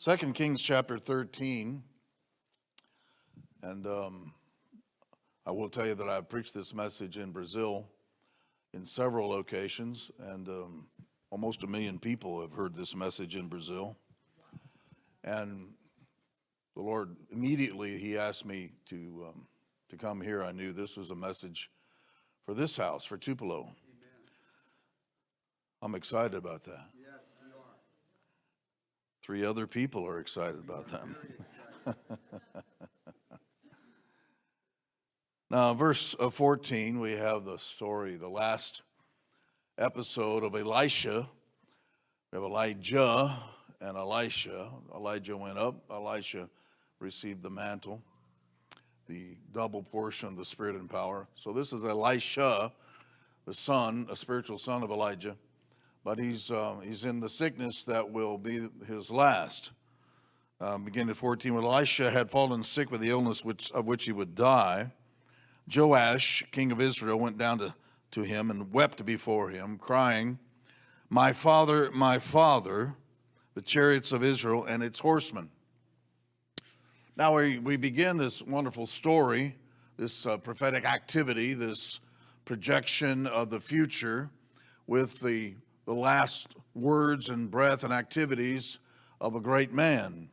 2 Kings chapter 13, and I will tell you that I've preached this message in Brazil in several locations, and almost 1 million people have heard this message in Brazil. And the Lord, immediately He asked me to come here. I knew this was a message for this house, for Tupelo. Amen. I'm excited about that. Yes, we are. 3 other people are excited about that. Now, verse 14, we have the story, the last episode of Elisha. We have Elijah and Elisha. Elijah went up. Elisha received the mantle, the double portion of the Spirit and power. So this is Elisha, the son, a spiritual son of Elijah. But he's in the sickness that will be his last. Beginning at 14, when Elisha had fallen sick with the illness of which he would die, Joash, king of Israel, went down to him and wept before him, crying, my father, the chariots of Israel and its horsemen. Now we begin this wonderful story, this prophetic activity, this projection of the future with the last words and breath and activities of a great man.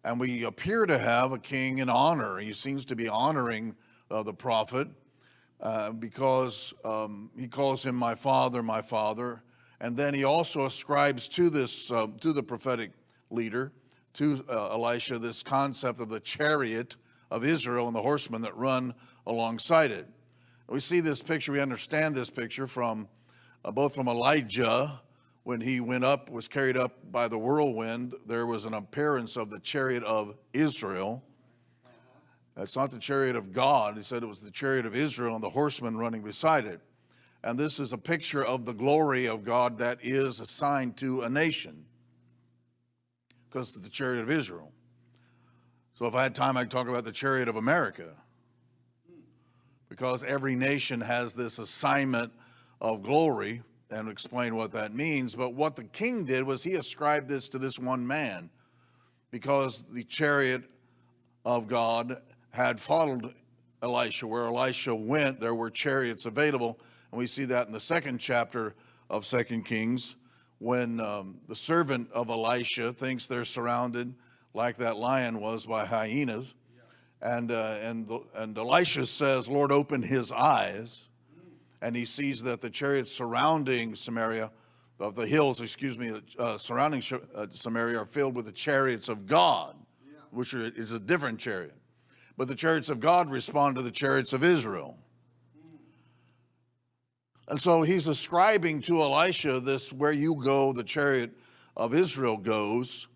And we appear to have a king in honor. He seems to be honoring the prophet because he calls him my father. And then he also ascribes to this, to the prophetic leader, to Elisha, this concept of the chariot of Israel and the horsemen that run alongside it. We see this picture, we understand this picture from both from Elijah, when he went up, was carried up by the whirlwind, there was an appearance of the chariot of Israel. It's not the chariot of God. He said it was the chariot of Israel and the horsemen running beside it. And this is a picture of the glory of God that is assigned to a nation, because it's the chariot of Israel. So if I had time, I'd talk about the chariot of America, because every nation has this assignment of glory, and explain what that means. But what the king did was he ascribed this to this one man, because the chariot of God had followed Elisha. Where Elisha went, there were chariots available. And we see that in the 2nd chapter of 2 Kings, when the servant of Elisha thinks they're surrounded, like that lion was, by hyenas. And Elisha says, Lord, open his eyes. And he sees that the chariots surrounding Samaria, of the hills, surrounding Samaria, are filled with the chariots of God, which is a different chariot. But the chariots of God respond to the chariots of Israel. And so he's ascribing to Elisha this, where you go, the chariot of Israel goes.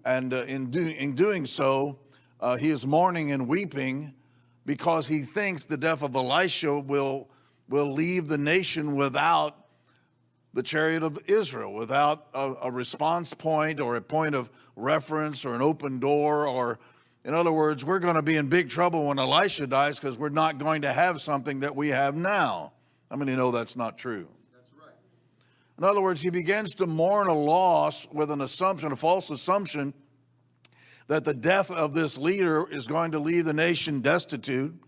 And in doing so, he is mourning and weeping, because he thinks the death of Elisha will leave the nation without the chariot of Israel, without a response point or a point of reference or an open door. Or, in other words, we're going to be in big trouble when Elisha dies, because we're not going to have something that we have now. How many know that's not true? That's right. In other words, he begins to mourn a loss with an assumption, a false assumption, that the death of this leader is going to leave the nation destitute,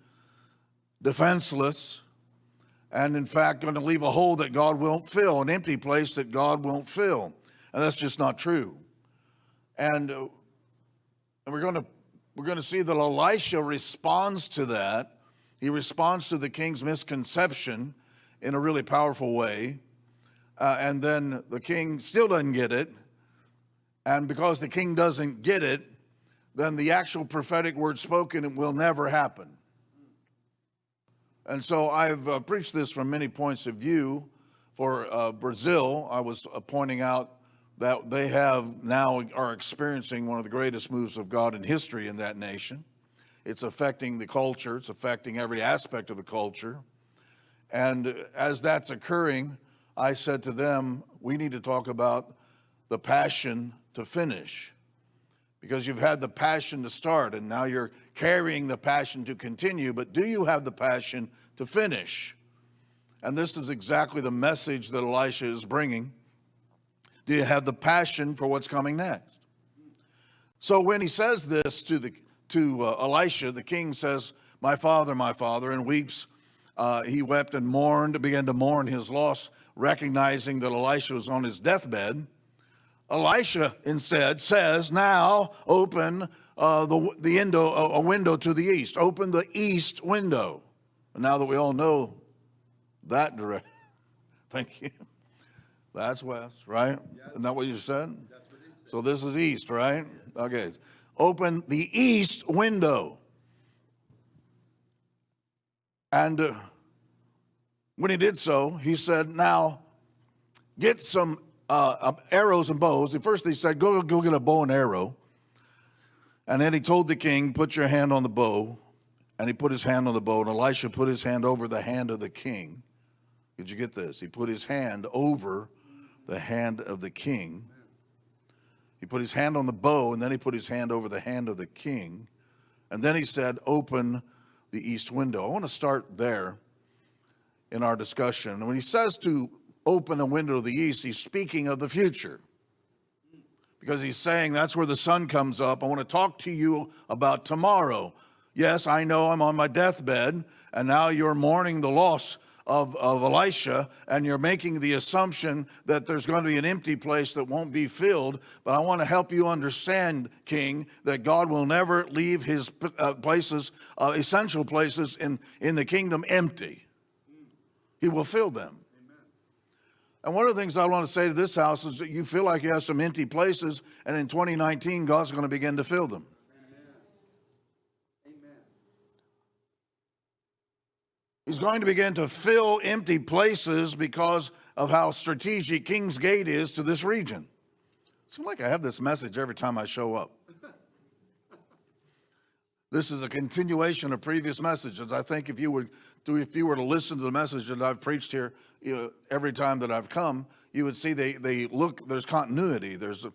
defenseless, and in fact going to leave a hole that God won't fill, an empty place that God won't fill. And that's just not true. And we're going to see that Elisha responds to that. He responds to the king's misconception in a really powerful way. And then the king still doesn't get it. And because the king doesn't get it, then the actual prophetic word spoken will never happen. And so I've preached this from many points of view. For Brazil, I was pointing out that they are experiencing one of the greatest moves of God in history in that nation. It's affecting the culture. It's affecting every aspect of the culture. And as that's occurring, I said to them, we need to talk about the passion to finish. Because you've had the passion to start, and now you're carrying the passion to continue. But do you have the passion to finish? And this is exactly the message that Elisha is bringing. Do you have the passion for what's coming next? So when he says this to Elisha, the king says, my father, and weeps. He wept and mourned, began to mourn his loss, recognizing that Elisha was on his deathbed. Elisha instead says, now open a window to the east. Open the east window. And now that we all know that direction, thank you. That's west, right? Isn't that what you said? So this is east, right? Okay. Open the east window. And when he did so, he said, now get some arrows and bows. At first he said, go get a bow and arrow. And then he told the king, put your hand on the bow. And he put his hand on the bow. And Elisha put his hand over the hand of the king. Did you get this? He put his hand over the hand of the king. He put his hand on the bow, and then he put his hand over the hand of the king. And then he said, open the east window. I want to start there in our discussion. And when he says to open a window to the east, he's speaking of the future. Because he's saying that's where the sun comes up. I want to talk to you about tomorrow. Yes, I know I'm on my deathbed, and now you're mourning the loss of Elisha, and you're making the assumption that there's going to be an empty place that won't be filled. But I want to help you understand, King, that God will never leave his places, essential places in the kingdom empty. He will fill them. And one of the things I want to say to this house is that you feel like you have some empty places, and in 2019, God's going to begin to fill them. He's going to begin to fill empty places because of how strategic King's Gate is to this region. It seems like I have this message every time I show up. This is a continuation of previous messages. I think if you were to listen to the message that I've preached here, every time that I've come, you would see they look. There's continuity. There's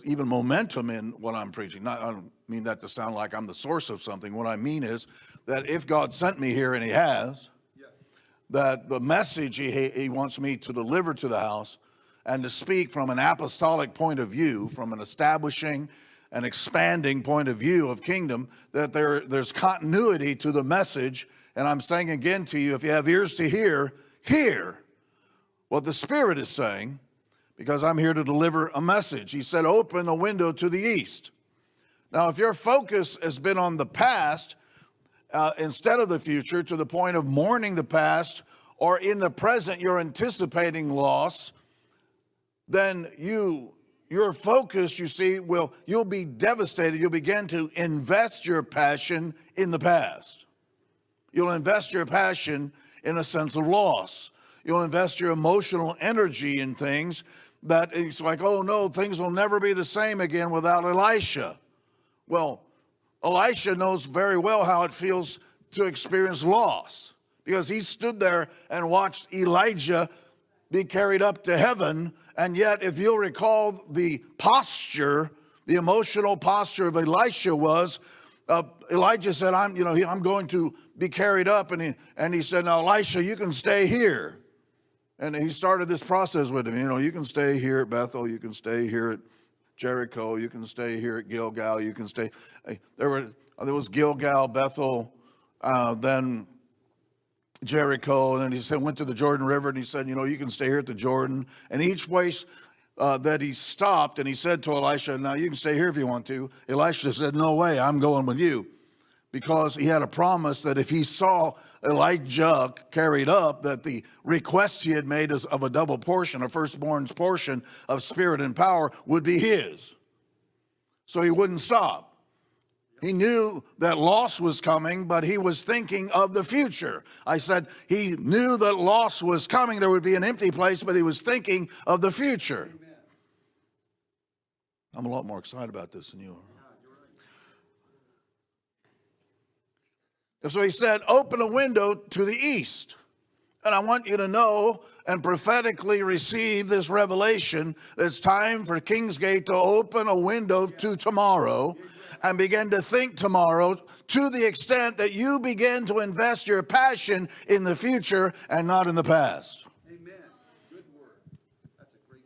even momentum in what I'm preaching. I don't mean that to sound like I'm the source of something. What I mean is that if God sent me here, and He has, that the message He wants me to deliver to the house and to speak from an apostolic point of view, from an establishing an expanding point of view of kingdom, that there's continuity to the message. And I'm saying again to you, if you have ears to hear, hear what the Spirit is saying, because I'm here to deliver a message. He said, open a window to the east. Now, if your focus has been on the past instead of the future, to the point of mourning the past, or in the present you're anticipating loss, then your focus, you see, you'll be devastated. You'll begin to invest your passion in the past. You'll invest your passion in a sense of loss. You'll invest your emotional energy in things that it's like, oh no, things will never be the same again without Elisha. Well, Elisha knows very well how it feels to experience loss, because he stood there and watched Elijah be carried up to heaven. And yet, if you'll recall, the posture, the emotional posture of Elisha was, Elijah said, I'm going to be carried up. And he said, now, Elisha, you can stay here. And he started this process with him. You can stay here at Bethel. You can stay here at Jericho. You can stay here at Gilgal. You can stay. There was Gilgal, Bethel, then Jericho, and then he said, went to the Jordan River, and he said, you can stay here at the Jordan. And each place that he stopped, and he said to Elisha, now you can stay here if you want to. Elisha said, no way, I'm going with you. Because he had a promise that if he saw Elijah carried up, that the request he had made of a double portion, a firstborn's portion of spirit and power, would be his. So he wouldn't stop. He knew that loss was coming, but he was thinking of the future. I said he knew that loss was coming. There would be an empty place, but he was thinking of the future. Amen. I'm a lot more excited about this than you are. So he said, open a window to the east. And I want you to know and prophetically receive this revelation. It's time for King's Gate to open a window to tomorrow and begin to think tomorrow, to the extent that you begin to invest your passion in the future and not in the past. Amen. Good word. That's a great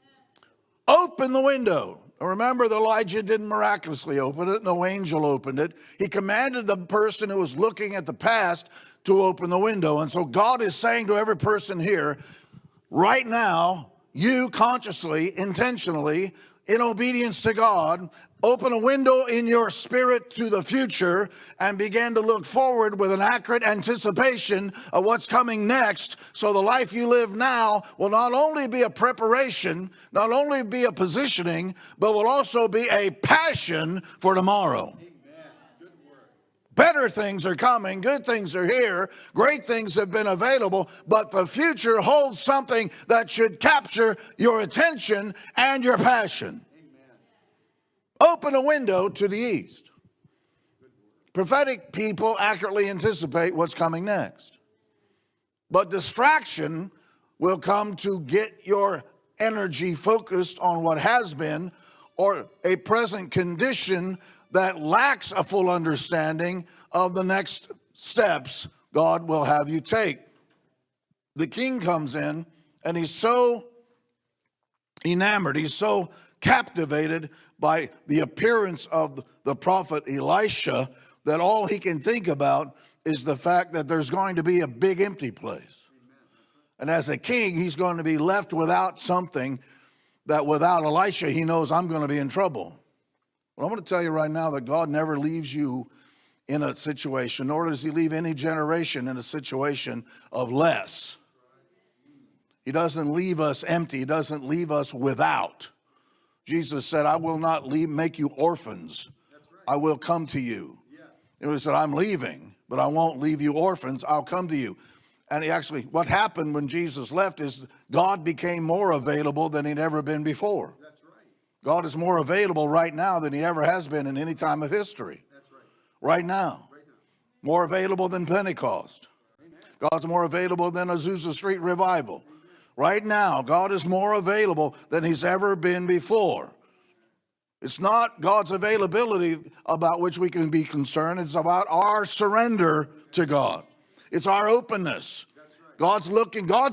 word. Open the window. Remember, Elijah didn't miraculously open it. No angel opened it. He commanded the person who was looking at the past to open the window. And so God is saying to every person here, right now, you consciously, intentionally, in obedience to God, open a window in your spirit to the future and begin to look forward with an accurate anticipation of what's coming next. So the life you live now will not only be a preparation, not only be a positioning, but will also be a passion for tomorrow. Better things are coming, good things are here, great things have been available, but the future holds something that should capture your attention and your passion. Open a window to the east. Prophetic people accurately anticipate what's coming next. But distraction will come to get your energy focused on what has been or a present condition that lacks a full understanding of the next steps God will have you take. The king comes in and he's so enamored, he's so captivated by the appearance of the prophet Elisha that all he can think about is the fact that there's going to be a big empty place. And as a king, he's going to be left without something that without Elisha, he knows I'm going to be in trouble. Well, I'm going to tell you right now that God never leaves you in a situation, nor does he leave any generation in a situation of less. He doesn't leave us empty. He doesn't leave us without. Jesus said, I will not make you orphans. I will come to you. And he said, I'm leaving, but I won't leave you orphans. I'll come to you. And what happened when Jesus left is God became more available than he'd ever been before. God is more available right now than he ever has been in any time of history. Right now. More available than Pentecost. God's more available than Azusa Street Revival. Right now, God is more available than he's ever been before. It's not God's availability about which we can be concerned. It's about our surrender to God. It's our openness. God's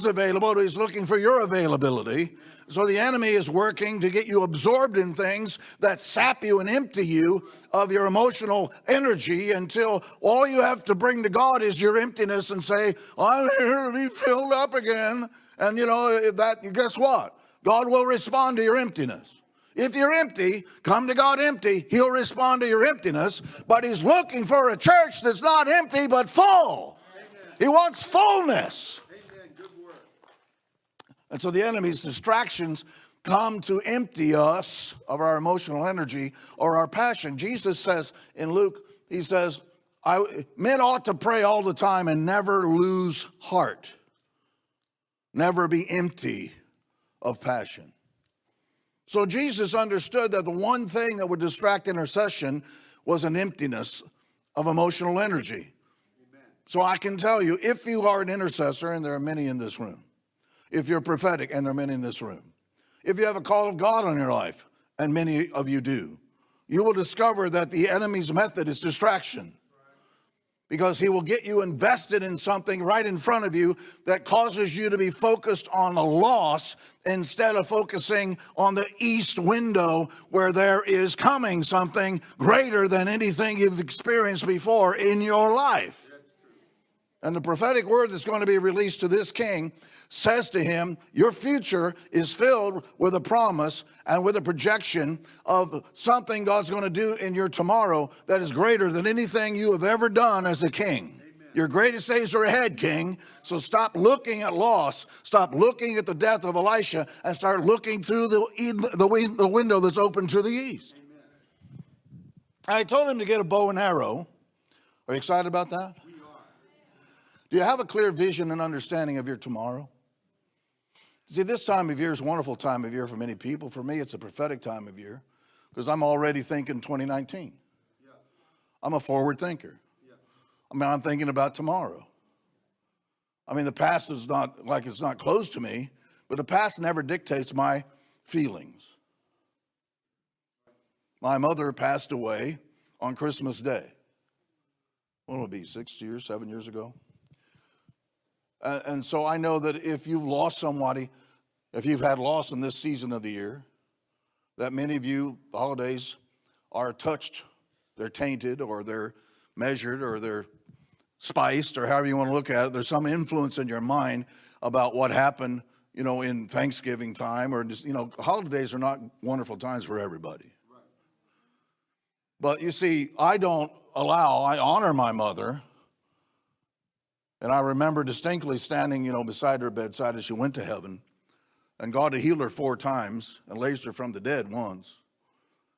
available, but he's looking for your availability. So the enemy is working to get you absorbed in things that sap you and empty you of your emotional energy until all you have to bring to God is your emptiness and say, I'm here to be filled up again. And guess what? God will respond to your emptiness. If you're empty, come to God empty. He'll respond to your emptiness. But he's looking for a church that's not empty but full. He wants fullness. And so the enemy's distractions come to empty us of our emotional energy or our passion. Jesus says in Luke, he says, men ought to pray all the time and never lose heart. Never be empty of passion. So Jesus understood that the one thing that would distract intercession was an emptiness of emotional energy. So I can tell you, if you are an intercessor, and there are many in this room, if you're prophetic, and there are many in this room, if you have a call of God on your life, and many of you do, you will discover that the enemy's method is distraction. Because he will get you invested in something right in front of you that causes you to be focused on a loss instead of focusing on the east window where there is coming something greater than anything you've experienced before in your life. And the prophetic word that's going to be released to this king says to him, your future is filled with a promise and with a projection of something God's going to do in your tomorrow that is greater than anything you have ever done as a king. Amen. Your greatest days are ahead, king. So stop looking at loss. Stop looking at the death of Elisha and start looking through the window that's open to the east. Amen. I told him to get a bow and arrow. Are you excited about that? Do you have a clear vision and understanding of your tomorrow? See, this time of year is a wonderful time of year for many people. For me, it's a prophetic time of year because I'm already thinking 2019. Yes. I'm a forward thinker. Yes. I'm thinking about tomorrow. The past is not like it's not close to me, but the past never dictates my feelings. My mother passed away on Christmas Day. What will it be, 7 years ago? And so I know that if you've lost somebody, if you've had loss in this season of the year, that many of you, the holidays, are touched, they're tainted, or they're measured, or they're spiced, or however you want to look at it. There's some influence in your mind about what happened, in Thanksgiving time, or just, holidays are not wonderful times for everybody. But you see, I honor my mother. And I remember distinctly standing, beside her bedside as she went to heaven. And God had healed her 4 times and raised her from the dead once.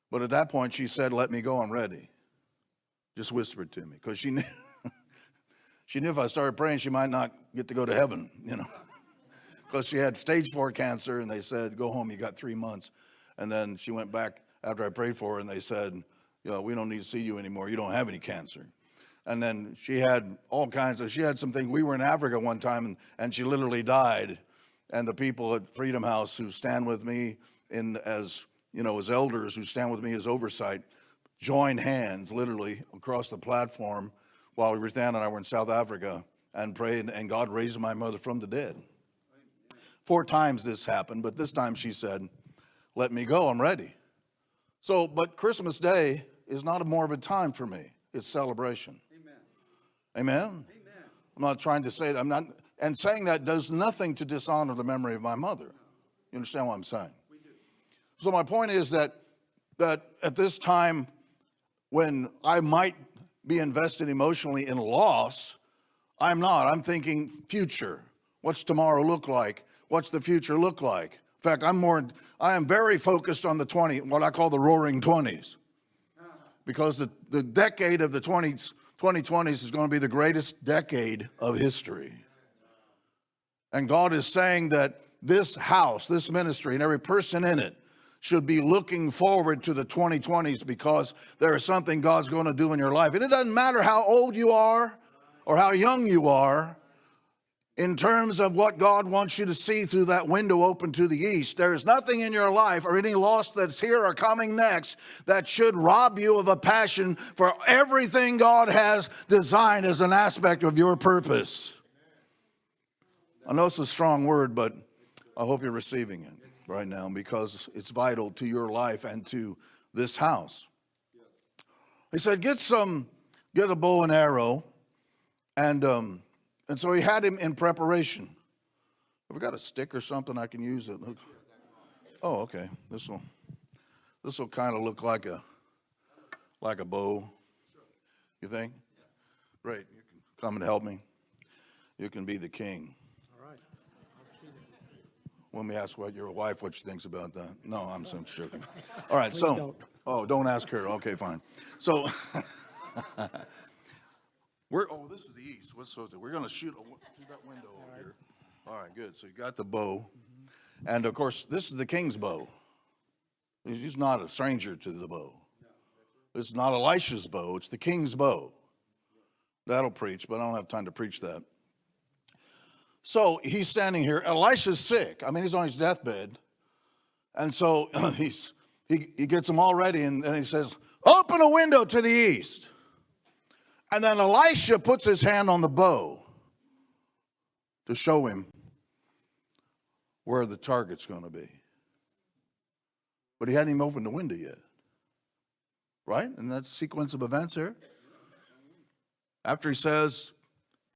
But at that point, she said, "Let me go, I'm ready." Just whispered to me, because she knew, she knew if I started praying, she might not get to go to heaven, Because she had stage 4 cancer, and they said, "Go home, you got 3 months." And then she went back after I prayed for her, and they said, "We don't need to see you anymore. You don't have any cancer." And then she had all kinds of, she had something. We were in Africa one time, and she literally died. And the people at Freedom House who stand with me as elders, who stand with me as oversight, joined hands literally across the platform while Ruthann and I were in South Africa and prayed, and God raised my mother from the dead. 4 times this happened, but this time she said, "Let me go, I'm ready." So, but Christmas Day is not a morbid time for me. It's celebration. Amen? Amen? I'm not trying to say that. And saying that does nothing to dishonor the memory of my mother. You understand what I'm saying? We do. So my point is that at this time, when I might be invested emotionally in loss, I'm not. I'm thinking future. What's tomorrow look like? What's the future look like? In fact, I am very focused on what I call the roaring 20s. Because the decade of the 2020s is going to be the greatest decade of history. And God is saying that this house, this ministry, and every person in it should be looking forward to the 2020s, because there is something God's going to do in your life. And it doesn't matter how old you are or how young you are, in terms of what God wants you to see through that window open to the east. There is nothing in your life or any loss that's here or coming next that should rob you of a passion for everything God has designed as an aspect of your purpose. I know it's a strong word, but I hope you're receiving it right now, because it's vital to your life and to this house. He said, get a bow and arrow, and so he had him in preparation. Have we got a stick or something I can use? Oh, okay. This will kind of look like a bow. You think? Great. You can come and help me. You can be the king. All right. Let me ask your wife what she thinks about that. No, I'm so joking. All right. Don't ask her. Okay, fine. So. This is the east. We're going to shoot through that window over here. All right, good. So you got the bow. And, of course, this is the king's bow. He's not a stranger to the bow. It's not Elisha's bow. It's the king's bow. That'll preach, but I don't have time to preach that. So he's standing here. Elisha's sick. He's on his deathbed. And so he gets them all ready, and he says, "Open a window to the east." And then Elisha puts his hand on the bow to show him where the target's going to be. But he hadn't even opened the window yet. Right? And that's a sequence of events here. After he says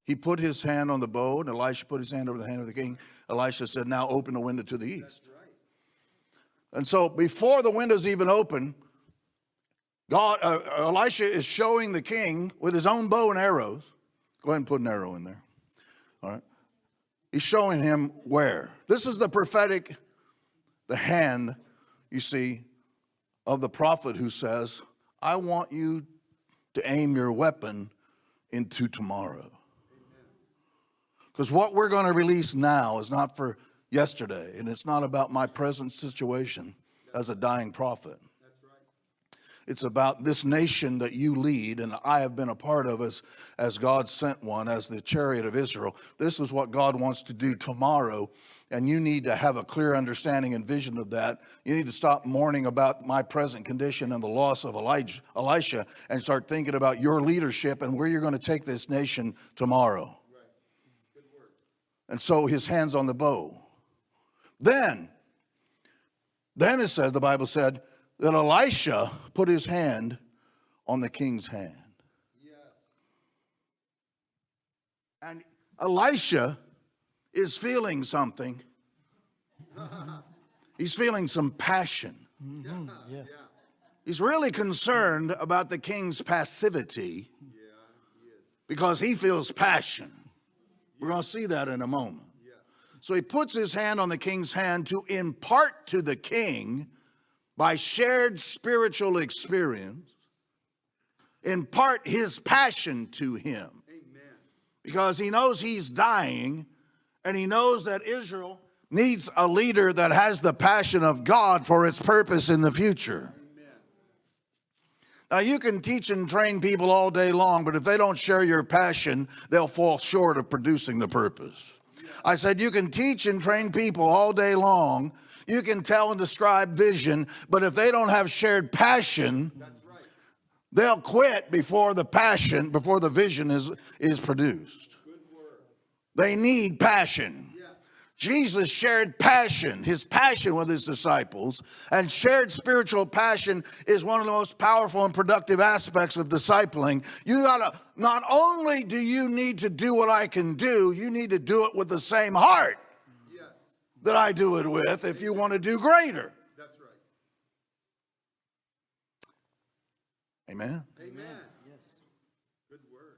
he put his hand on the bow, and Elisha put his hand over the hand of the king, Elisha said, "Now open the window to the east." And so before the window's even open, Elisha is showing the king with his own bow and arrows. Go ahead and put an arrow in there. All right. He's showing him where. This is the prophetic, the hand, you see, of the prophet who says, "I want you to aim your weapon into tomorrow." Because what we're going to release now is not for yesterday, and it's not about my present situation as a dying prophet. It's about this nation that you lead, and I have been a part of as God sent one, as the chariot of Israel. This is what God wants to do tomorrow, and you need to have a clear understanding and vision of that. You need to stop mourning about my present condition and the loss of Elisha, and start thinking about your leadership and where you're going to take this nation tomorrow. Good word. And so his hand's on the bow. Then Then it says, the Bible said, that Elisha put his hand on the king's hand. Yes. And Elisha is feeling something. He's feeling some passion. Mm-hmm. Yes. He's really concerned about the king's passivity because he feels passion. We're going to see that in a moment. So he puts his hand on the king's hand to impart to the king, by shared spiritual experience, impart his passion to him. Amen. Because he knows he's dying, and he knows that Israel needs a leader that has the passion of God for its purpose in the future. Amen. Now, you can teach and train people all day long, but if they don't share your passion, they'll fall short of producing the purpose. I said, you can teach and train people all day long. You can tell and describe vision, but if they don't have shared passion, they'll quit before the vision is produced. They need passion. Jesus shared passion, his passion with his disciples, and shared spiritual passion is one of the most powerful and productive aspects of discipling. Not only do you need to do what I can do, you need to do it with the same heart that I do it with if you want to do greater. That's right. Amen? Amen. Yes. Good word.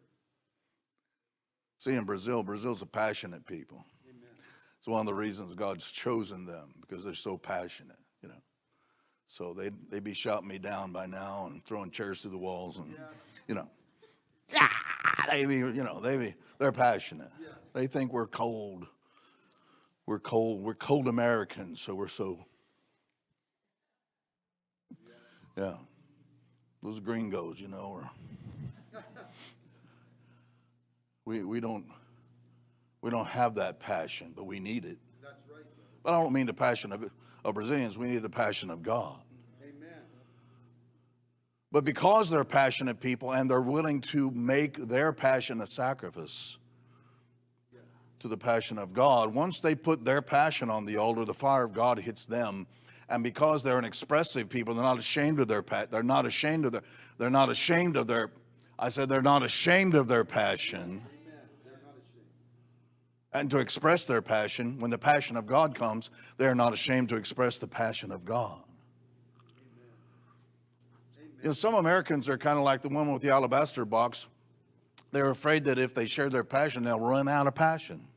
See, in Brazil's a passionate people. Amen. It's one of the reasons God's chosen them, because they're so passionate, you know. So they'd be shouting me down by now and throwing chairs through the walls and, you know. They're passionate. Yeah. They think we're cold. We're cold Americans, so we're so, yeah, those gringos, you know, we don't have that passion, but we need it. That's right. But I don't mean the passion of Brazilians, we need the passion of God. Amen. But because they're passionate people and they're willing to make their passion a sacrifice to the passion of God, once they put their passion on the altar, the fire of God hits them. And because they're an expressive people, they're not ashamed of their passion. They're not ashamed of their passion. And to express their passion, when the passion of God comes, they're not ashamed to express the passion of God. You know, some Americans are kind of like the woman with the alabaster box. They're afraid that if they share their passion, they'll run out of passion.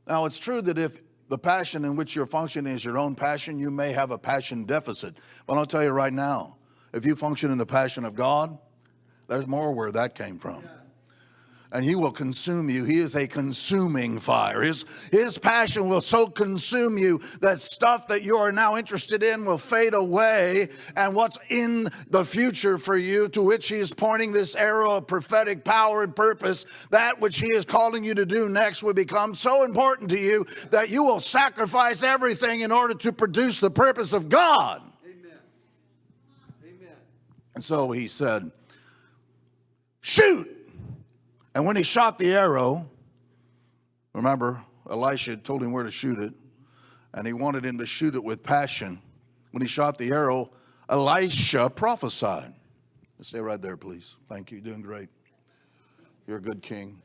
Now, it's true that if the passion in which you're functioning is your own passion, you may have a passion deficit. But I'll tell you right now, if you function in the passion of God, there's more where that came from. And he will consume you. He is a consuming fire. His passion will so consume you that stuff that you are now interested in will fade away. And what's in the future for you, to which he is pointing this arrow of prophetic power and purpose, that which he is calling you to do next will become so important to you that you will sacrifice everything in order to produce the purpose of God. Amen. Amen. And so he said, shoot. And when he shot the arrow, remember, Elisha told him where to shoot it, and he wanted him to shoot it with passion. When he shot the arrow, Elisha prophesied. Stay right there, please. Thank you. You're doing great. You're a good king,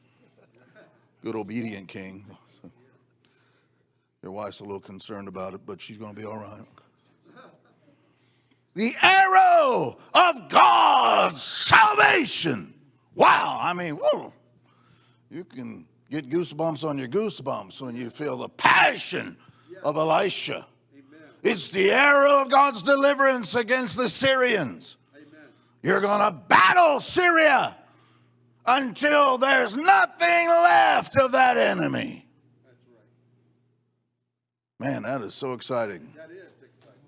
good obedient king. Your wife's a little concerned about it, but she's going to be all right. The arrow of God's salvation. Wow. I mean, whoa. You can get goosebumps on your goosebumps when you feel the passion of Elisha. Amen. It's the arrow of God's deliverance against the Syrians. Amen. You're going to battle Syria until there's nothing left of that enemy. That's right. Man, that is so exciting. That is exciting.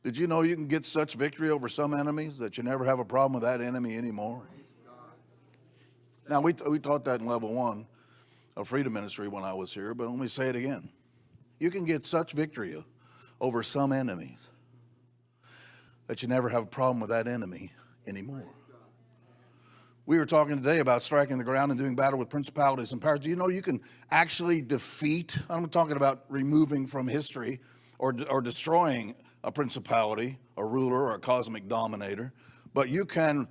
Did you know you can get such victory over some enemies that you never have a problem with that enemy anymore? Now, we taught that in level 1 of Freedom Ministry when I was here, but let me say it again. You can get such victory over some enemies that you never have a problem with that enemy anymore. We were talking today about striking the ground and doing battle with principalities and powers. Do you know you can actually defeat, I'm talking about removing from history, or destroying a principality, a ruler, or a cosmic dominator, but you can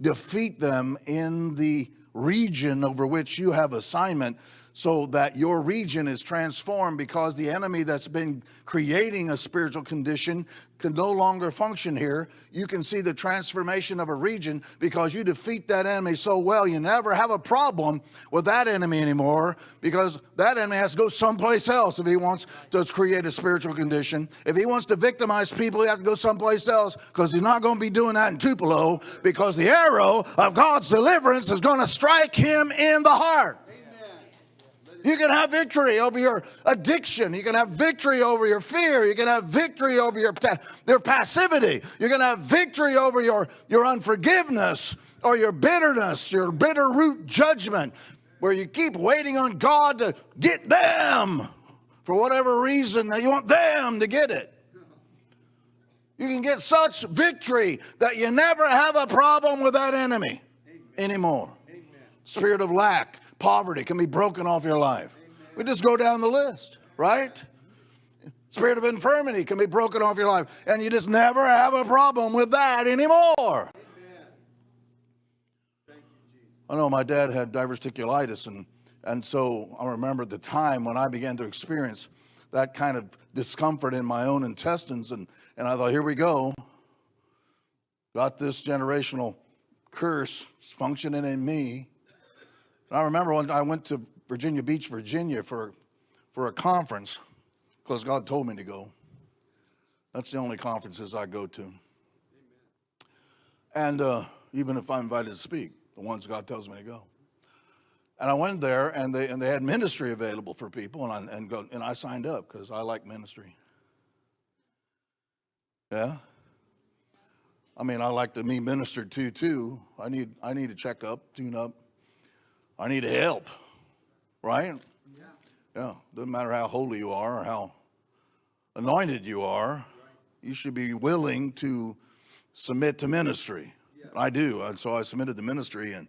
defeat them in the region over which you have assignment, so that your region is transformed, because the enemy that's been creating a spiritual condition can no longer function here. You can see the transformation of a region because you defeat that enemy so well. You never have a problem with that enemy anymore, because that enemy has to go someplace else if he wants to create a spiritual condition. If he wants to victimize people, he has to go someplace else, because he's not going to be doing that in Tupelo, because the arrow of God's deliverance is going to strike him in the heart. You can have victory over your addiction. You can have victory over your fear. You can have victory over your passivity. You can have victory over your unforgiveness or your bitterness, your bitter root judgment, where you keep waiting on God to get them for whatever reason that you want them to get it. You can get such victory that you never have a problem with that enemy anymore. Spirit of lack, poverty can be broken off your life. We just go down the list, right? Spirit of infirmity can be broken off your life, and you just never have a problem with that anymore. I know my dad had diverticulitis, and so I remember the time when I began to experience that kind of discomfort in my own intestines, and I thought, here we go. Got this generational curse functioning in me. I remember when I went to Virginia Beach, Virginia for a conference, because God told me to go. That's the only conferences I go to. And even if I'm invited to speak, the ones God tells me to go. And I went there, and they had ministry available for people, and I signed up because I like ministry. Yeah. I mean, I like to be ministered to too. I need a checkup, tune up. I need help, right? Yeah. Doesn't matter how holy you are or how anointed you are. You should be willing to submit to ministry. I do. And so I submitted to ministry. And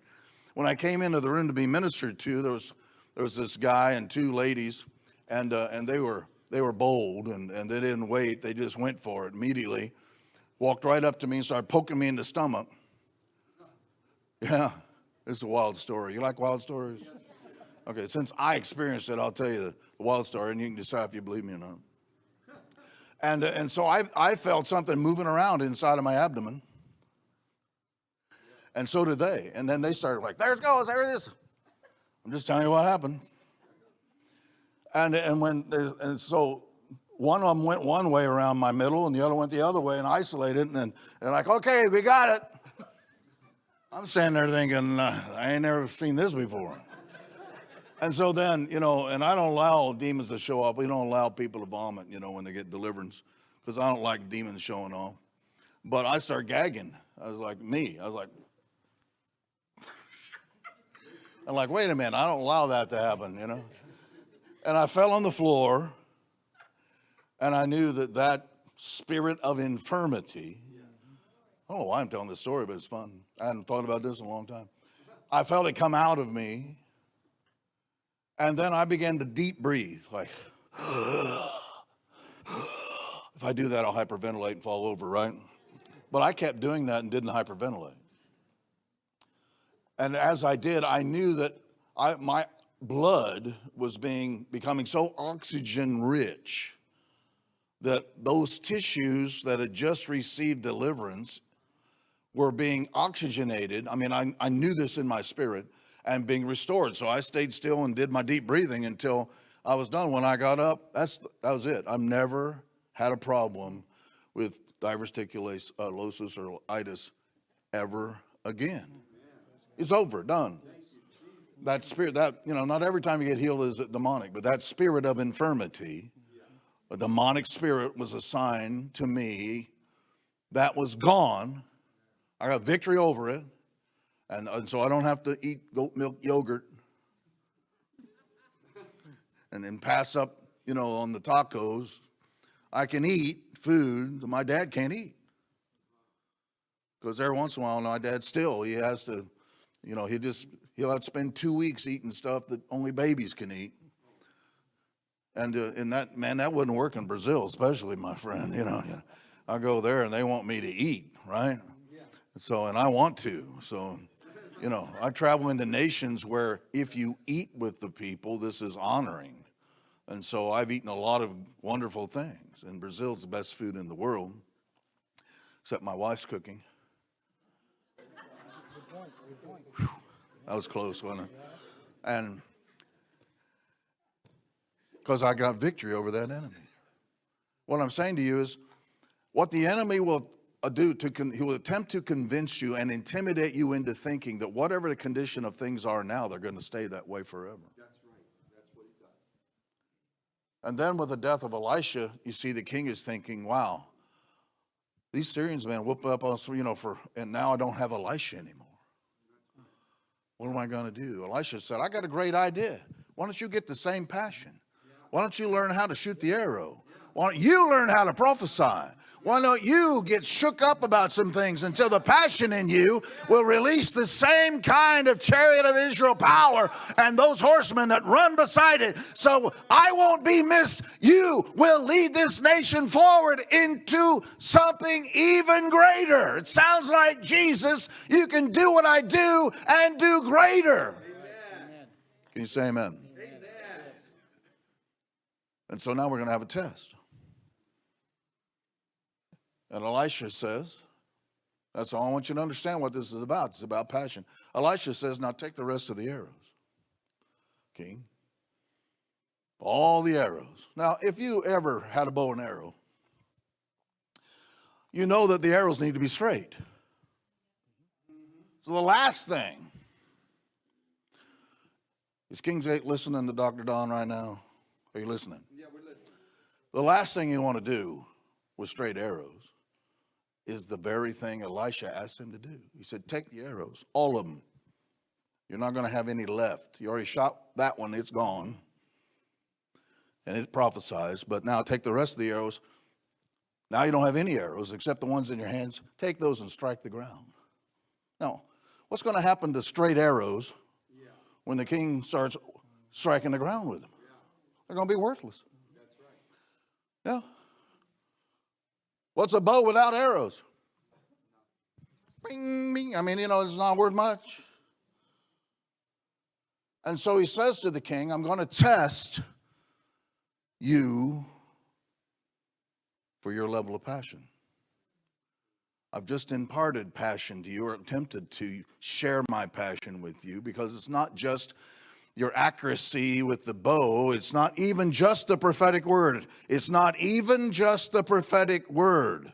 when I came into the room to be ministered to, there was this guy and two ladies, and they were bold, and they didn't wait. They just went for it immediately. Walked right up to me and started poking me in the stomach. Yeah. This is a wild story. You like wild stories? Okay, since I experienced it, I'll tell you the wild story, and you can decide if you believe me or not. And so I felt something moving around inside of my abdomen, and so did they. And then they started like, there it goes, there it is. I'm just telling you what happened. And so one of them went one way around my middle, and the other went the other way, and isolated, and they're like, okay, we got it. I'm standing there thinking, I ain't never seen this before. And so then, and I don't allow demons to show up. We don't allow people to vomit, when they get deliverance, because I don't like demons showing off. But I start gagging. I was like, I'm like, wait a minute, I don't allow that to happen, And I fell on the floor, and I knew that spirit of infirmity, I don't know why I'm telling this story, but it's fun. I hadn't thought about this in a long time. I felt it come out of me, and then I began to deep breathe, like, if I do that, I'll hyperventilate and fall over, right? But I kept doing that and didn't hyperventilate. And as I did, I knew that my blood was becoming so oxygen rich that those tissues that had just received deliverance were being oxygenated. I mean, I knew this in my spirit, and being restored. So I stayed still and did my deep breathing until I was done. When I got up, that was it. I've never had a problem with diverticulosis or itis ever again. It's over, done. That spirit, not every time you get healed is it demonic, but that spirit of infirmity, a demonic spirit, was assigned to me. That was gone. I got victory over it, and so I don't have to eat goat milk yogurt and then pass up, on the tacos. I can eat food that my dad can't eat, because every once in a while, my dad he has to, he'll have to spend 2 weeks eating stuff that only babies can eat. And in that, man, that wouldn't work in Brazil, especially, my friend. I go there and they want me to eat, right? So, and I want to. So, I travel into nations where if you eat with the people, this is honoring. And so I've eaten a lot of wonderful things. And Brazil's the best food in the world, except my wife's cooking. Whew, that was close, wasn't it? And because I got victory over that enemy. What I'm saying to you is, what the enemy will do, he will attempt to convince you and intimidate you into thinking that whatever the condition of things are now, they're going to stay that way forever. That's right. That's what he does. And then with the death of Elisha, you see the king is thinking, wow, these Syrians, man, whoop up us, and now I don't have Elisha anymore. What am I going to do? Elisha said, I got a great idea. Why don't you get the same passion? Why don't you learn how to shoot the arrow? Why don't you learn how to prophesy? Why don't you get shook up about some things until the passion in you will release the same kind of chariot of Israel power and those horsemen that run beside it. So I won't be missed. You will lead this nation forward into something even greater. It sounds like Jesus. You can do what I do and do greater. Amen. Can you say amen? Amen. And so now we're going to have a test. And Elisha says, that's all I want you to understand what this is about. It's about passion. Elisha says, now take the rest of the arrows, king. All the arrows. Now, if you ever had a bow and arrow, you know that the arrows need to be straight. So the last thing, is King's Gate listening to Dr. Don right now? Are you listening? Yeah, we're listening. The last thing you want to do with straight arrows is the very thing Elisha asked him to do. He said, take the arrows, all of them. You're not going to have any left. You already shot that one, it's gone. And it prophesies, but now take the rest of the arrows. Now you don't have any arrows except the ones in your hands. Take those and strike the ground. Now, what's going to happen to straight arrows when the king starts striking the ground with them? They're going to be worthless. That's right. Yeah. What's a bow without arrows? Bing, bing. I mean, it's not worth much. And so he says to the king, I'm going to test you for your level of passion. I've just imparted passion to you, or attempted to share my passion with you, because it's not just your accuracy with the bow. It's not even just the prophetic word. It's not even just the prophetic word.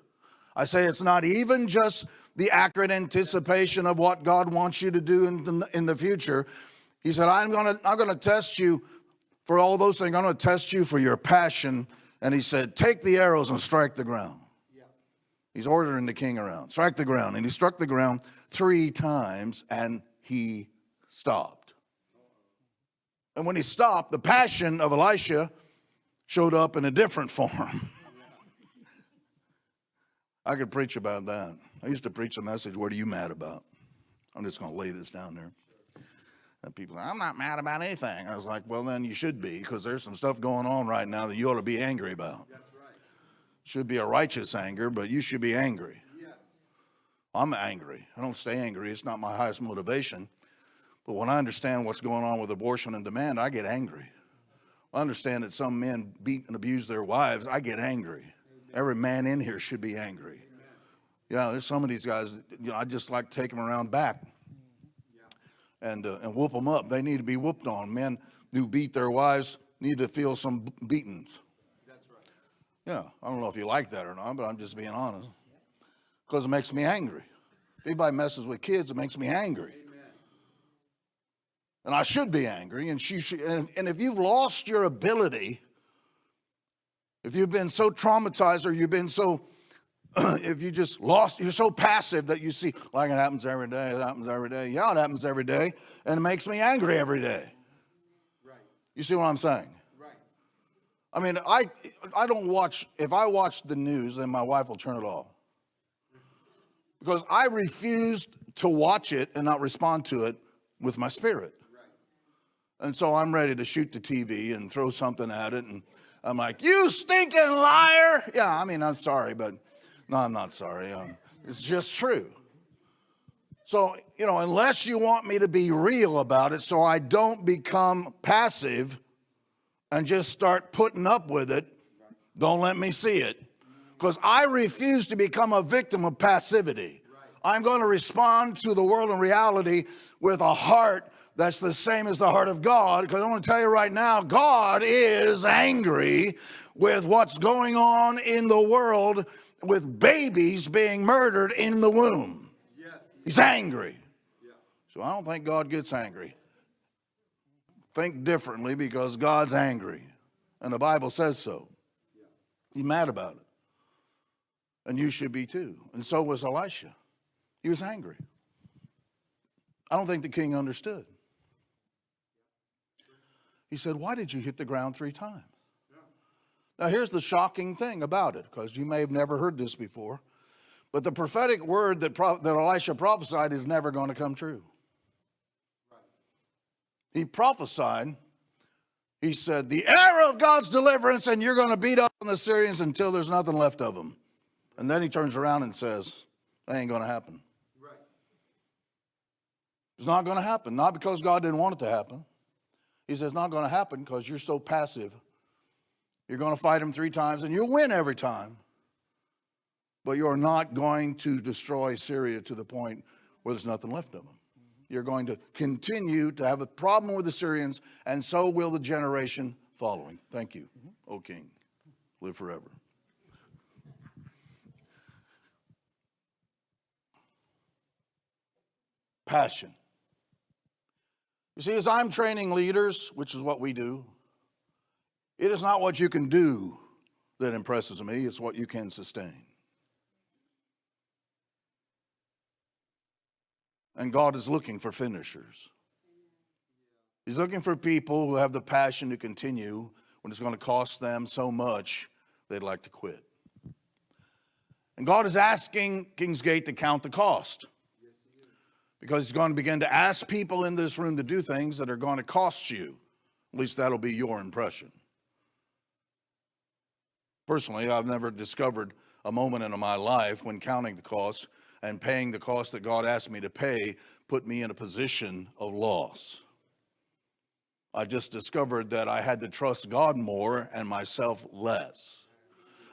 I say it's not even just the accurate anticipation of what God wants you to do in the future. He said, I'm going to test you for all those things. I'm going to test you for your passion. And he said, take the arrows and strike the ground. Yeah. He's ordering the king around. Strike the ground. And he struck the ground 3 times and he stopped. And when he stopped, the passion of Elisha showed up in a different form. I could preach about that. I used to preach a message, what are you mad about? I'm just going to lay this down there. And people are, I'm not mad about anything. I was like, well, then you should be, because there's some stuff going on right now that you ought to be angry about. That's right. Should be a righteous anger, but you should be angry. Yes. I'm angry. I don't stay angry. It's not my highest motivation. But when I understand what's going on with abortion and demand, I get angry. I understand that some men beat and abuse their wives. I get angry. Every man in here should be angry. There's some of these guys, I just like to take them around back and whoop them up. They need to be whooped on. Men who beat their wives need to feel some beatings. That's right. Yeah, I don't know if you like that or not, but I'm just being honest. Because it makes me angry. If anybody messes with kids, it makes me angry. And I should be angry, and and if you've lost your ability, if you've been so traumatized, or you've been so, if you just lost, you're so passive that you see, like it happens every day, it happens every day. Yeah, it happens every day, and it makes me angry every day. Right. You see what I'm saying? Right. I mean, I don't watch, if I watch the news, then my wife will turn it off. Because I refuse to watch it and not respond to it with my spirit. And so I'm ready to shoot the TV and throw something at it. And I'm like, you stinking liar. Yeah, I mean, I'm sorry, but no, I'm not sorry. It's just true. So, unless you want me to be real about it so I don't become passive and just start putting up with it, don't let me see it. Because I refuse to become a victim of passivity. I'm going to respond to the world and reality with a heart that's the same as the heart of God. Because I want to tell you right now, God is angry with what's going on in the world with babies being murdered in the womb. He's angry. So I don't think God gets angry. Think differently, because God's angry. And the Bible says so. He's mad about it. And you should be too. And so was Elisha. He was angry. I don't think the king understood. He said, why did you hit the ground 3 times? Now here's the shocking thing about it, because you may have never heard this before. But the prophetic word that Elisha prophesied is never going to come true. He prophesied, he said, the era of God's deliverance, and you're going to beat up on the Syrians until there's nothing left of them. And then he turns around and says, that ain't going to happen. Right. It's not going to happen. Not because God didn't want it to happen. He says it's not going to happen because you're so passive. You're going to fight him 3 times and you'll win every time. But you're not going to destroy Syria to the point where there's nothing left of them. You're going to continue to have a problem with the Syrians, and so will the generation following. Thank you, O King. Live forever. Passion. You see, as I'm training leaders, which is what we do, it is not what you can do that impresses me, it's what you can sustain. And God is looking for finishers. He's looking for people who have the passion to continue when it's going to cost them so much they'd like to quit. And God is asking Kingsgate to count the cost. Because he's going to begin to ask people in this room to do things that are going to cost you. At least that'll be your impression. Personally, I've never discovered a moment in my life when counting the cost and paying the cost that God asked me to pay put me in a position of loss. I just discovered that I had to trust God more and myself less.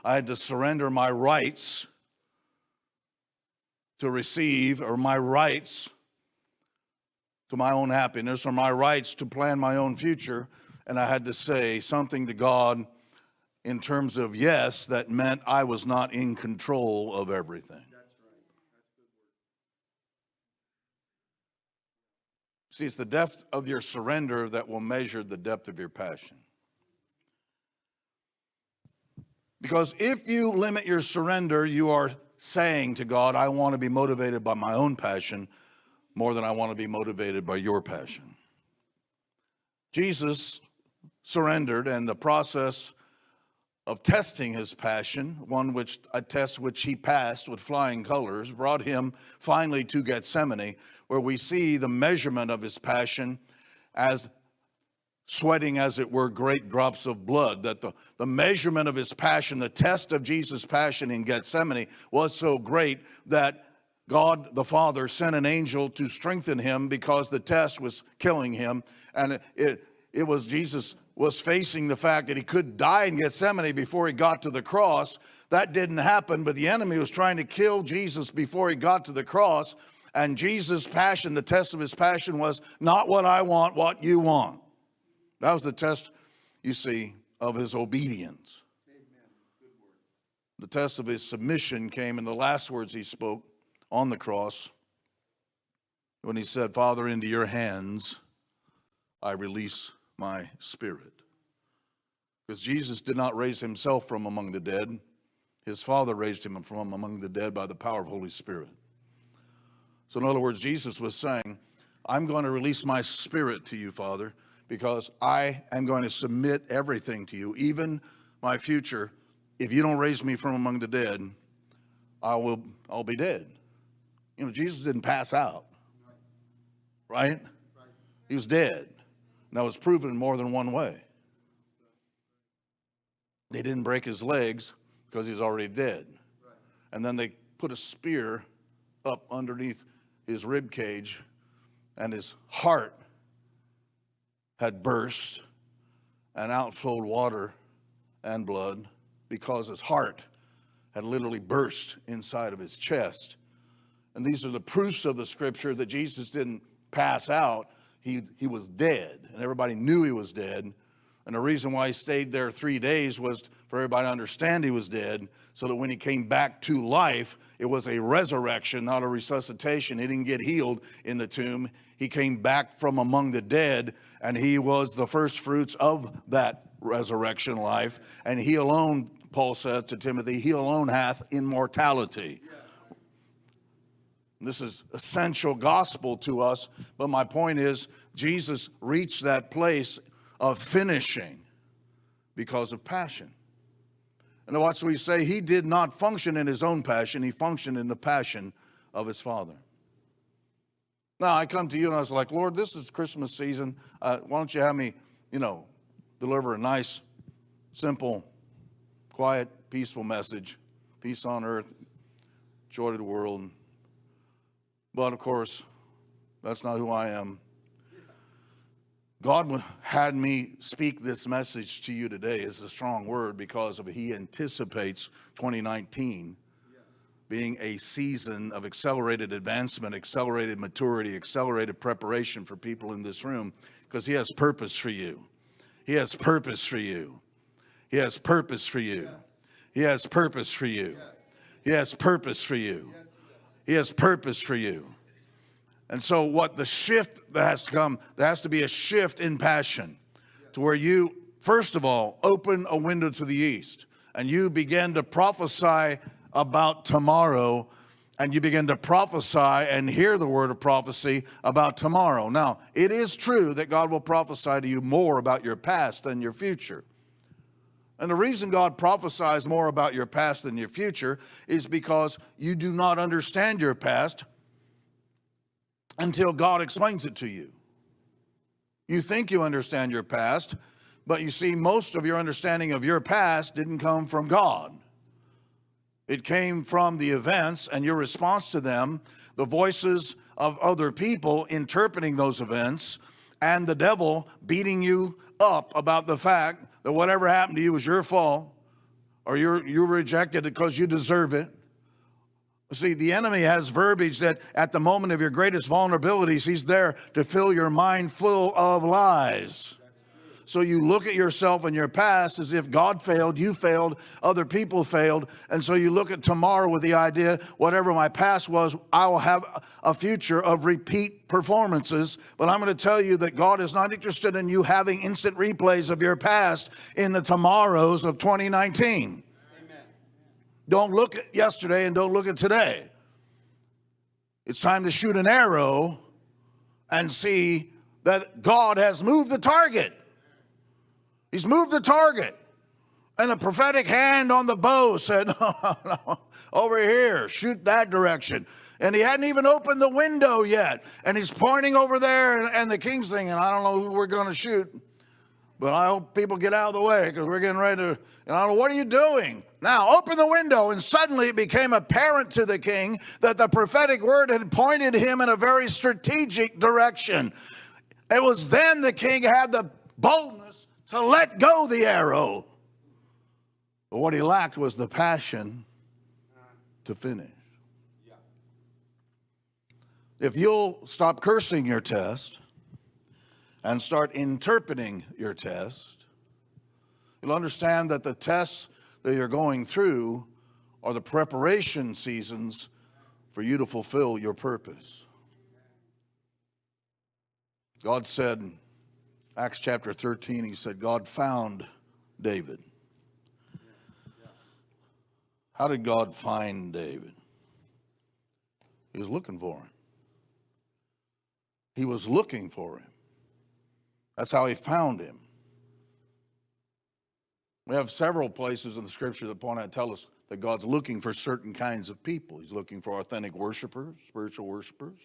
I had to surrender my rights to receive, or my rights to my own happiness, or my rights to plan my own future. And I had to say something to God in terms of yes, that meant I was not in control of everything. See, it's the depth of your surrender that will measure the depth of your passion. Because if you limit your surrender, you are saying to God, I want to be motivated by my own passion more than I want to be motivated by your passion. Jesus surrendered, and the process of testing his passion, a test which he passed with flying colors, brought him finally to Gethsemane, where we see the measurement of his passion as sweating, as it were, great drops of blood. That the measurement of his passion, the test of Jesus' passion in Gethsemane was so great that God the Father sent an angel to strengthen him because the test was killing him. And it was Jesus was facing the fact that he could die in Gethsemane before he got to the cross. That didn't happen, but the enemy was trying to kill Jesus before he got to the cross. And Jesus' passion, the test of his passion, was not what I want, what you want. That was the test, you see, of his obedience. Amen. Good word. The test of his submission came in the last words he spoke on the cross when he said, Father, into your hands I release my spirit. Because Jesus did not raise himself from among the dead. His Father raised him from among the dead by the power of Holy Spirit. So in other words, Jesus was saying, I'm going to release my spirit to you, Father, because I am going to submit everything to you, even my future. If you don't raise me from among the dead, I'll be dead. You know, Jesus didn't pass out, right? He was dead. And that was proven more than one way. They didn't break his legs because he's already dead. And then they put a spear up underneath his rib cage, and his heart had burst, and out flowed water and blood because his heart had literally burst inside of his chest. And these are the proofs of the scripture that Jesus didn't pass out. He was dead, and everybody knew he was dead. And the reason why he stayed there 3 days was for everybody to understand he was dead, so that when he came back to life, it was a resurrection, not a resuscitation. He didn't get healed in the tomb. He came back from among the dead, and he was the first fruits of that resurrection life. And he alone, Paul says to Timothy, he alone hath immortality. This is essential gospel to us, but my point is, Jesus reached that place of finishing because of passion. And watch what we say, he did not function in his own passion, he functioned in the passion of his Father. Now, I come to you and I was like, Lord, this is Christmas season. Why don't you have me, deliver a nice, simple, quiet, peaceful message. Peace on earth, joy to the world. But, of course, that's not who I am. God had me speak this message to you today. It's a strong word because he anticipates 2019 being a season of accelerated advancement, accelerated maturity, accelerated preparation for people in this room, because he has purpose for you. He has purpose for you. He has purpose for you. He has purpose for you. He has purpose for you. He has purpose for you. And so what the shift that has to come, there has to be a shift in passion to where you, first of all, open a window to the east and you begin to prophesy about tomorrow, and you begin to prophesy and hear the word of prophecy about tomorrow. Now, it is true that God will prophesy to you more about your past than your future. And the reason God prophesies more about your past than your future is because you do not understand your past until God explains it to you. You think you understand your past, but you see, most of your understanding of your past didn't come from God. It came from the events and your response to them, the voices of other people interpreting those events, and the devil beating you up about the fact that whatever happened to you was your fault, or you rejected it because you deserve it. See, the enemy has verbiage that at the moment of your greatest vulnerabilities, he's there to fill your mind full of lies. So you look at yourself and your past as if God failed, you failed, other people failed. And so you look at tomorrow with the idea, whatever my past was, I will have a future of repeat performances. But I'm going to tell you that God is not interested in you having instant replays of your past in the tomorrows of 2019. Amen. Don't look at yesterday and don't look at today. It's time to shoot an arrow and see that God has moved the target. He's moved the target. And the prophetic hand on the bow said, no, over here, shoot that direction. And he hadn't even opened the window yet. And he's pointing over there, and the king's thinking, I don't know who we're going to shoot. But I hope people get out of the way because we're getting ready to, and I don't know, what are you doing? Now, open the window. And suddenly it became apparent to the king that the prophetic word had pointed him in a very strategic direction. It was then the king had the boldness to let go the arrow. But what he lacked was the passion to finish. If you'll stop cursing your test and start interpreting your test, you'll understand that the tests that you're going through are the preparation seasons for you to fulfill your purpose. God said, Acts chapter 13, he said, God found David. How did God find David? He was looking for him. He was looking for him. That's how he found him. We have several places in the scripture that point out, tell us that God's looking for certain kinds of people. He's looking for authentic worshipers, spiritual worshipers.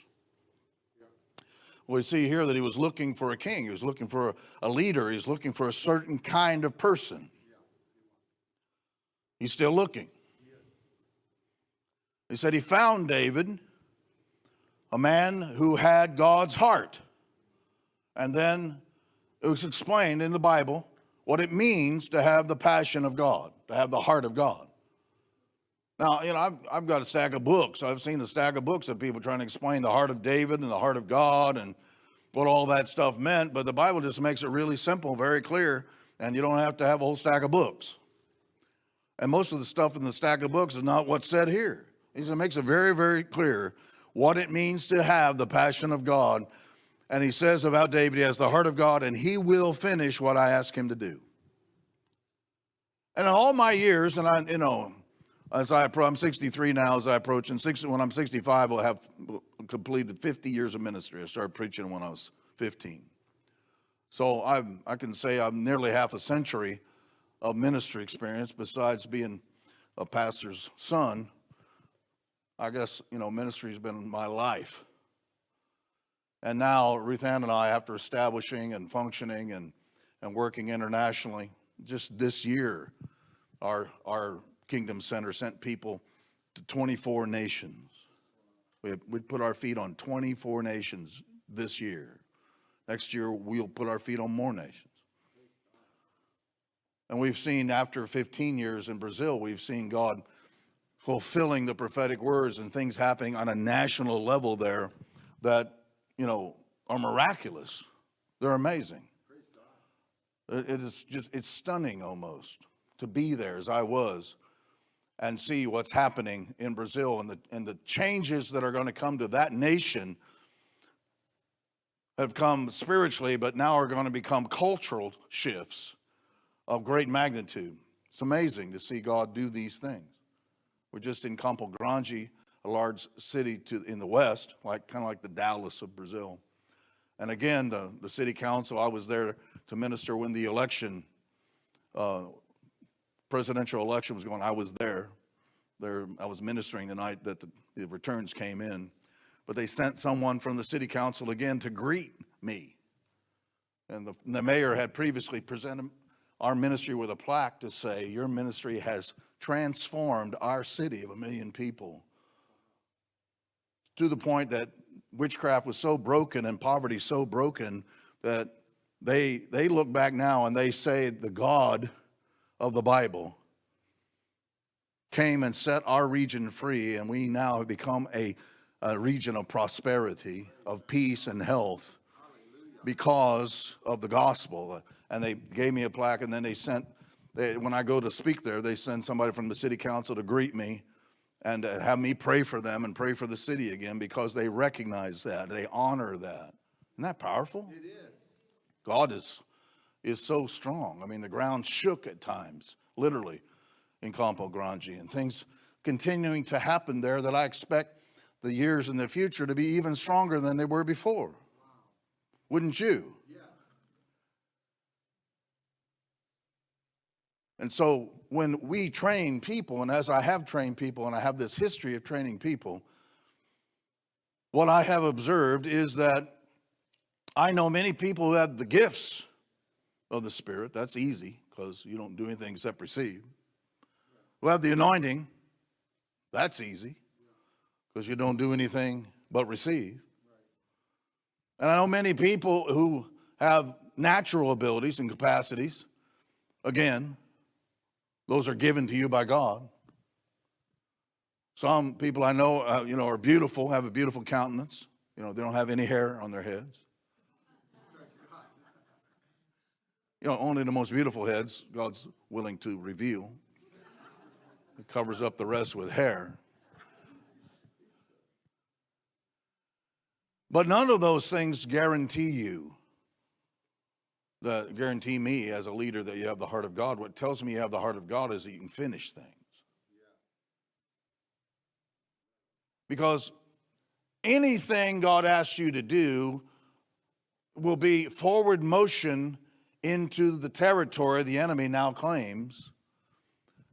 we see here that he was looking for a king. He was looking for a leader. He's looking for a certain kind of person. He's still looking. He said he found David, a man who had God's heart. And then it was explained in the Bible what it means to have the passion of God, to have the heart of God. Now, I've got a stack of books. I've seen a stack of books of people trying to explain the heart of David and the heart of God and what all that stuff meant. But the Bible just makes it really simple, very clear, and you don't have to have a whole stack of books. And most of the stuff in the stack of books is not what's said here. It makes it very, very clear what it means to have the passion of God. And he says about David, he has the heart of God, and he will finish what I ask him to do. And in all my years, and I'm 63 now, as I approach, and when I'm 65, I'll have completed 50 years of ministry. I started preaching when I was 15. So I can say I'm nearly half a century of ministry experience, besides being a pastor's son. I guess, ministry has been my life. And now, Ruth Ann and I, after establishing and functioning and working internationally, just this year, our Kingdom Center sent people to 24 nations. We put our feet on 24 nations this year. Next year, we'll put our feet on more nations. And we've seen, after 15 years in Brazil, we've seen God fulfilling the prophetic words and things happening on a national level there that, are miraculous. They're amazing. It's stunning almost to be there as I was and see what's happening in Brazil and the changes that are going to come to that nation have come spiritually, but now are going to become cultural shifts of great magnitude. It's amazing to see God do these things. We're just in Campo Grande, a large city in the west, kind of like the Dallas of Brazil. And again, the city council, I was there to minister when the election, presidential election was going. I was there. I was ministering the night that the returns came in. But they sent someone from the city council again to greet me. And the mayor had previously presented our ministry with a plaque to say, your ministry has transformed our city of 1 million people, to the point that witchcraft was so broken and poverty so broken that they look back now and they say the God of the Bible came and set our region free, and we now have become a region of prosperity, of peace and health because of the gospel. And they gave me a plaque, and then when I go to speak there, they send somebody from the city council to greet me and have me pray for them and pray for the city again, because they recognize that, they honor that. Isn't that powerful? It is. God is so strong. I mean, the ground shook at times, literally, in Campo Grande, and things continuing to happen there that I expect the years in the future to be even stronger than they were before. Wow. Wouldn't you? Yeah. And so when we train people, and as I have trained people, and I have this history of training people, what I have observed is that I know many people who have the gifts of the Spirit. That's easy, because you don't do anything except receive. Who have the anointing. That's easy, because you don't do anything but receive. And I know many people who have natural abilities and capacities. Again, those are given to you by God. Some people I know, are beautiful, have a beautiful countenance. They don't have any hair on their heads. Only the most beautiful heads God's willing to reveal. It covers up the rest with hair. But none of those things guarantee me as a leader that you have the heart of God. What tells me you have the heart of God is that you can finish things. Because anything God asks you to do will be forward motion into the territory the enemy now claims.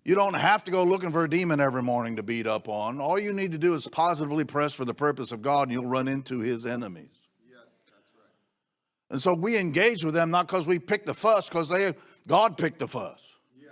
You don't have to go looking for a demon every morning to beat up on. All you need to do is positively press for the purpose of God, and you'll run into his enemies. Yes, that's And so we engage with them not because we picked the fuss, because God picked the fuss. Yeah.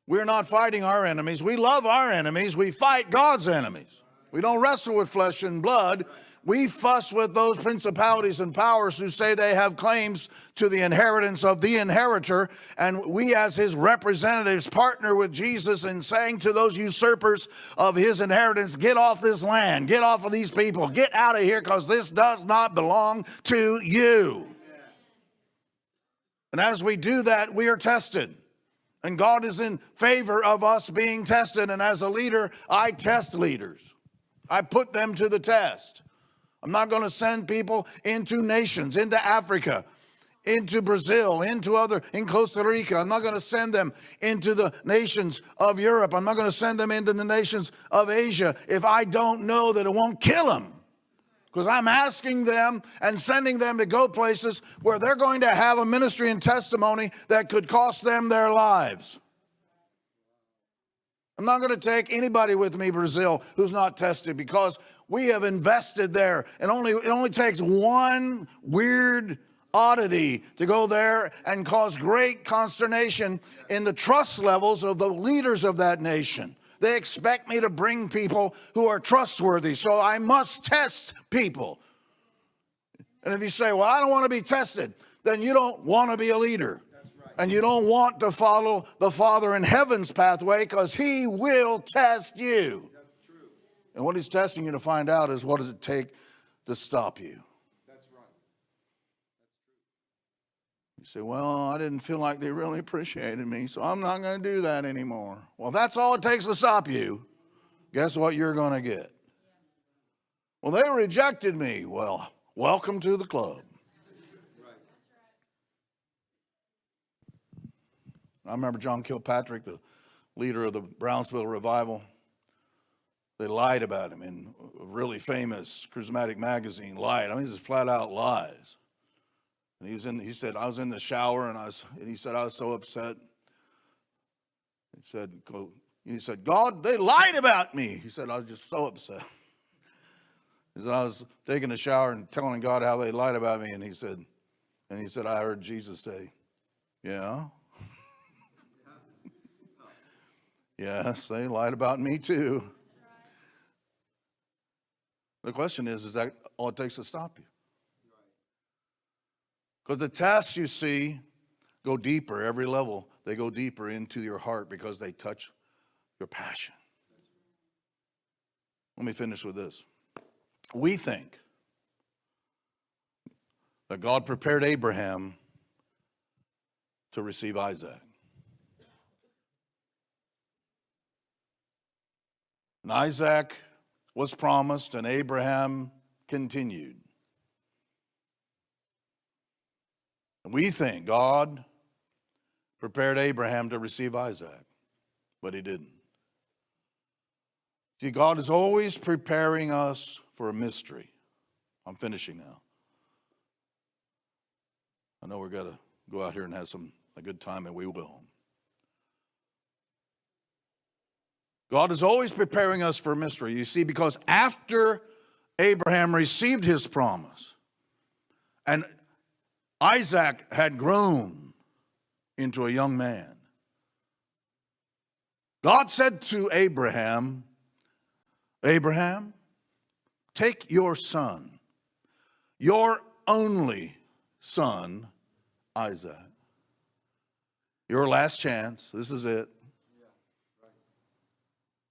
We're not fighting our enemies. We love our enemies. We fight God's enemies. We don't wrestle with flesh and blood. We fuss with those principalities and powers who say they have claims to the inheritance of the inheritor. And we as his representatives partner with Jesus in saying to those usurpers of his inheritance, get off this land, get off of these people, get out of here, because this does not belong to you. And as we do that, we are tested. And God is in favor of us being tested. And as a leader, I test leaders. I put them to the test. I'm not going to send people into nations, into Africa, into Brazil, in Costa Rica. I'm not going to send them into the nations of Europe. I'm not going to send them into the nations of Asia if I don't know that it won't kill them. Because I'm asking them and sending them to go places where they're going to have a ministry and testimony that could cost them their lives. I'm not going to take anybody with me, Brazil, who's not tested, because we have invested there. And it only takes one weird oddity to go there and cause great consternation in the trust levels of the leaders of that nation. They expect me to bring people who are trustworthy, so I must test people. And if you say, well, I don't want to be tested, then you don't want to be a leader. And you don't want to follow the Father in heaven's pathway, because he will test you. That's true. And what he's testing you to find out is, what does it take to stop you? That's right. You say, well, I didn't feel like they really appreciated me, so I'm not going to do that anymore. Well, if that's all it takes to stop you, guess what you're going to get? Well, they rejected me. Well, welcome to the club. I remember John Kilpatrick, the leader of the Brownsville revival. They lied about him in a really famous charismatic magazine. Lied. I mean, this is flat out lies. And he said, I was in the shower, and he said, I was so upset. He said, God, they lied about me. He said, I was just so upset. He said, I was taking a shower and telling God how they lied about me, and he said, I heard Jesus say, yeah. Yes, they lied about me too. The question is that all it takes to stop you? Because the tests, you see, go deeper. Every level, they go deeper into your heart because they touch your passion. Let me finish with this. We think that God prepared Abraham to receive Isaac. And Isaac was promised, and Abraham continued. And we think God prepared Abraham to receive Isaac, but he didn't. See, God is always preparing us for a mystery. I'm finishing now. I know we've got to go out here and have a good time, and we will. God is always preparing us for a mystery, you see, because after Abraham received his promise and Isaac had grown into a young man, God said to Abraham, Abraham, take your son, your only son, Isaac. Your last chance. This is it.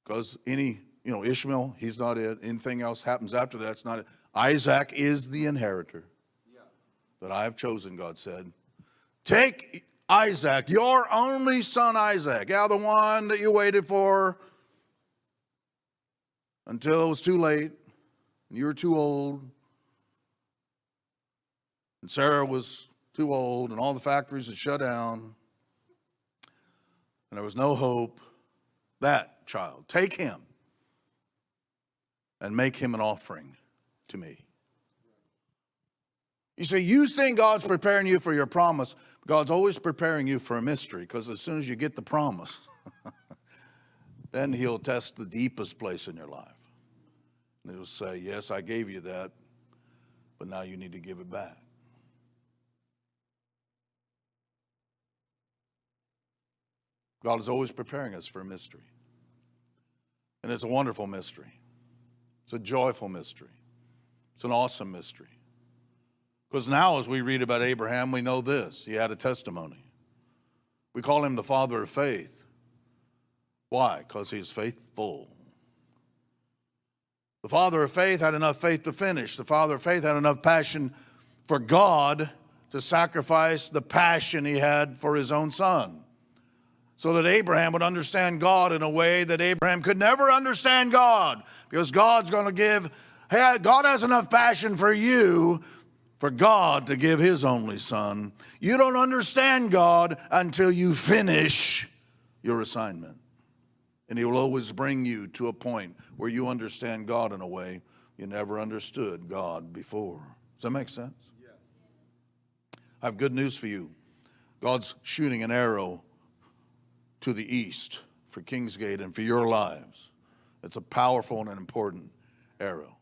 Because Ishmael, he's not it. Anything else happens after that's not it. Isaac is the inheritor that I have chosen, God said. Take Isaac, your only son Isaac. Yeah, the one that you waited for until it was too late. And you were too old. And Sarah was too old, and all the factories had shut down. And there was no hope. That child, take him and make him an offering to me. You see, you think God's preparing you for your promise. God's always preparing you for a mystery, because as soon as you get the promise, then he'll test the deepest place in your life. And he'll say, yes, I gave you that, but now you need to give it back. God is always preparing us for a mystery. And it's a wonderful mystery. It's a joyful mystery. It's an awesome mystery. Because now as we read about Abraham, we know this. He had a testimony. We call him the father of faith. Why? Because he's faithful. The father of faith had enough faith to finish. The father of faith had enough passion for God to sacrifice the passion he had for his own son, so that Abraham would understand God in a way that Abraham could never understand God, because God's going to give, God has enough passion for you, for God to give his only son. You don't understand God until you finish your assignment. And he will always bring you to a point where you understand God in a way you never understood God before. Does that make sense? Yes. I have good news for you. God's shooting an arrow to the east for Kingsgate and for your lives. It's a powerful and an important arrow.